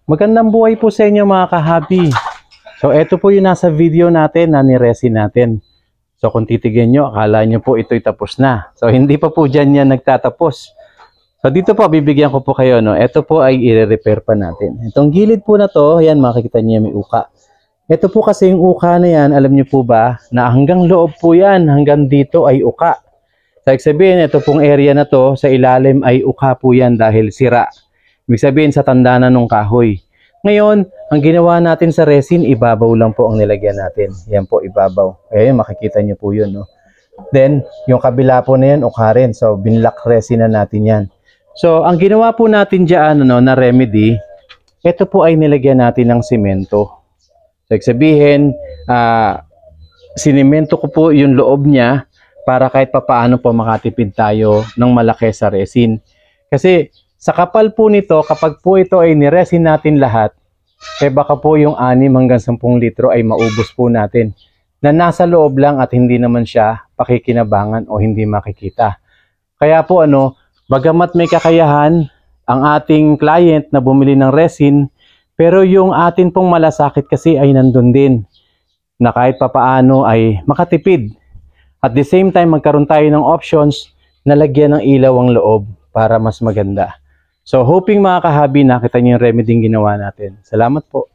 Magandang buhay po sa inyo mga kahabi. So ito po yung nasa video natin na niresin natin. So kung titigyan nyo, akala nyo po ito'y tapos na. So hindi pa po dyan yan nagtatapos. So dito po, bibigyan ko po kayo. No? Ito po ay i-repair pa natin. Itong gilid po na to, yan makikita nyo may uka. Ito po kasi yung uka na yan, alam nyo po ba, na hanggang loob po yan, hanggang dito ay uka. So sabihin, ito pong area na to, sa ilalim ay uka po yan dahil sira. Ibig sabihin sa tanda na nung kahoy. Ngayon, ang ginawa natin sa resin, ibabaw lang po ang nilagyan natin. Yan po, ibabaw. Ayan, makikita nyo po yun. No? Then, yung kabila po na yan, ukha rin. So, binlock resin na natin yan. So, ang ginawa po natin dyan na remedy, ito po ay nilagyan natin ng simento. So, sabihin, sinimento ko po yung loob niya para kahit papaano po makatipid tayo ng malaki sa resin. Kasi, sa kapal po nito, kapag po ito ay niresin natin lahat, baka po yung 6 hanggang 10 litro ay maubos po natin. Na nasa loob lang at hindi naman siya pakikinabangan o hindi makikita. Kaya po bagamat may kakayahan ang ating client na bumili ng resin, pero yung atin pong malasakit kasi ay nandun din. Na kahit papaano ay makatipid. At the same time, magkaroon tayo ng options na lagyan ng ilaw ang loob para mas maganda. So, hoping mga kahabi, nakita niyo yung remedy ginawa natin. Salamat po.